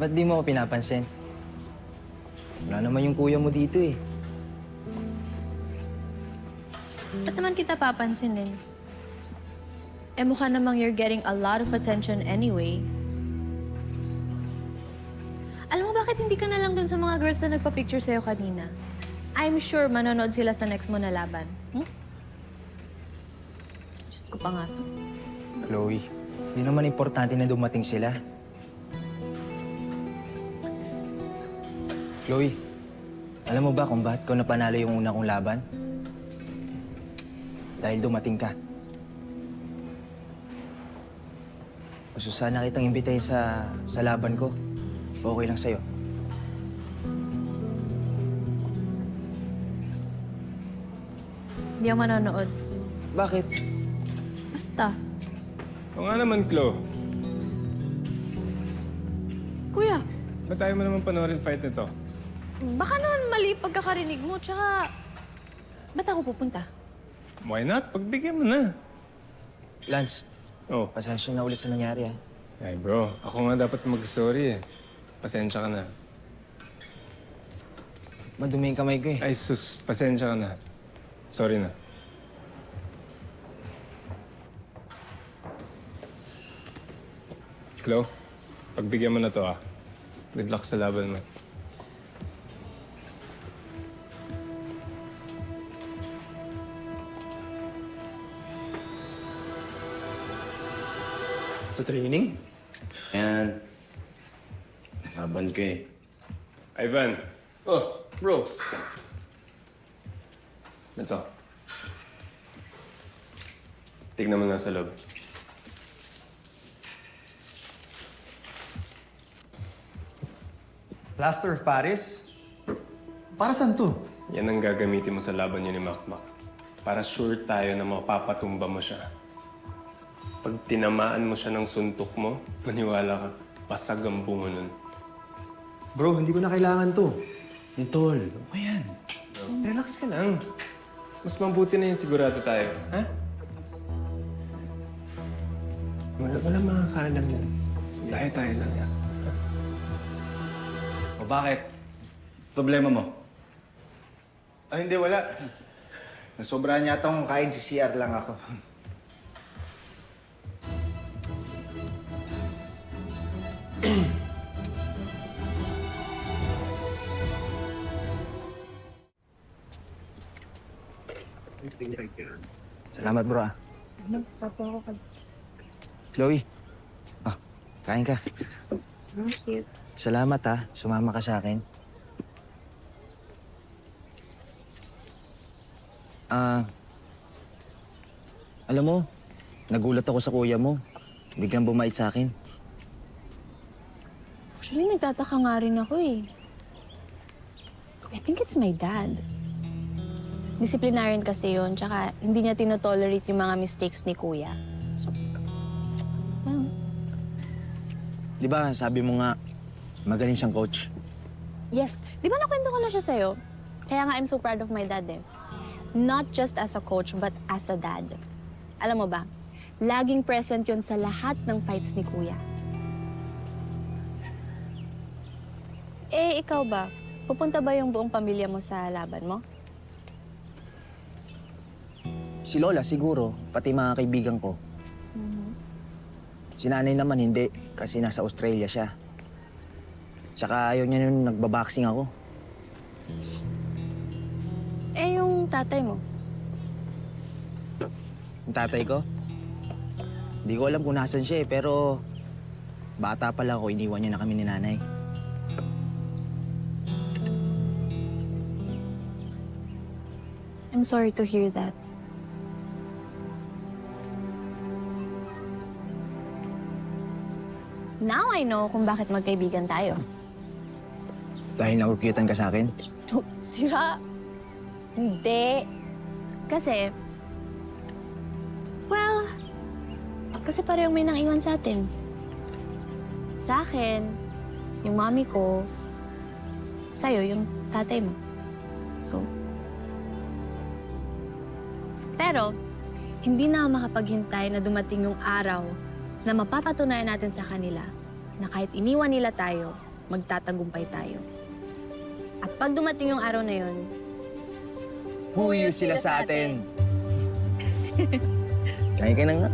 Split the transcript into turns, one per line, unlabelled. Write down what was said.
Ba't di mo ako pinapansin? Wala naman yung kuya mo dito eh.
Ba't naman kita papansinin? Eh mukha namang you're getting a lot of attention anyway. Alam mo bakit hindi ka na lang dun sa mga girls na nagpa-picture sa'yo kanina? I'm sure manonood sila sa next mo na laban. Just ko pa nga to.
Chloe, hindi naman importante na dumating sila. Chloe, alam mo ba kung bakit ko napanalo yung una kong laban? Dahil dumating ka. Gusto sana kitang imbitahin sa laban ko. If okay lang sa'yo.
Hindi ako manonood.
Bakit?
Basta.
O nga naman, Chloe.
Kuya,
Ba't tayo mo naman panoorin fight nito?
baka naman mali pagkakarinig mo, tsaka... Ba't ako pupunta?
Why not? Pagbigyan mo na.
Lance,
Oh.
pasensya na ulit sa nangyari ah.
Ay bro, ako nga dapat mag-sorry eh. Pasensya ka na.
Madumi yung kamay ko eh.
Ay sus, pasensya ka na. Sorry na. Chloe, pagbigyan mo na to ah. Good luck sa laban mo.
Sa training? Ayan. Laban ka eh.
Ivan,
Oh, bro.
ito. Tignan mo na sa loob.
Plaster of Paris? Para saan to?
Yan ang gagamitin mo sa laban niyo ni Makmak. Para sure tayo na mapapatumba mo siya. Pag tinamaan mo siya ng suntok mo, maniwala ka, pasag ang bungo nun.
Bro, hindi ko na kailangan to. Tol, ano yan?
Relax ka lang. Mas mabuti na yung sigurado tayo, ha? Wala makakaalam yan. Lahat tayo lang yan.
O bakit? Problema mo?
Ah, hindi, wala. Nasobrahan yata akong kain, si CR lang ako.
Salamat bro ah. Chloe. Ah, kain ka.
Cute.
Salamat ah. Sumama ka sa akin. Alam mo, nagulat ako sa kuya mo. Biglang bumait sa akin.
Actually, nagtataka nga rin ako eh. I think it's my dad. Disciplinarian kasi yun, tsaka hindi niya tinotolerate yung mga mistakes ni Kuya. So, well,
Di ba sabi mo nga, magaling siyang coach?
yes. Di ba nakwento ko na siya sa'yo? Kaya nga I'm so proud of my dad eh. Not just as a coach, but as a dad. Alam mo ba, laging present yun sa lahat ng fights ni Kuya. Eh, ikaw ba? Pupunta ba yung buong pamilya mo sa laban mo?
Si Lola siguro, pati mga kaibigan ko. Si nanay naman hindi, kasi nasa Australia siya. Tsaka ayaw niya nung nagbaboxing ako.
Eh, yung tatay mo?
Yung tatay ko, hindi ko alam kung nasan siya eh, pero bata pa lang ako, iniwan niya na kami ni nanay.
I'm sorry to hear that. Now I know kung bakit magkaibigan tayo.
Dahil nakukyutan ka sa akin.
Sira. Hindi. Kasi, well, kasi parehong may nang iwan sa atin. Sa akin, yung mami ko, sa'yo, yung tatay mo. So, pero, hindi na makapaghintay na dumating yung araw na mapapatunayan natin sa kanila na kahit iniwan nila tayo, magtatagumpay tayo. At pag dumating yung araw na yun,
Huyo sila sa atin. Kaya ka na nga.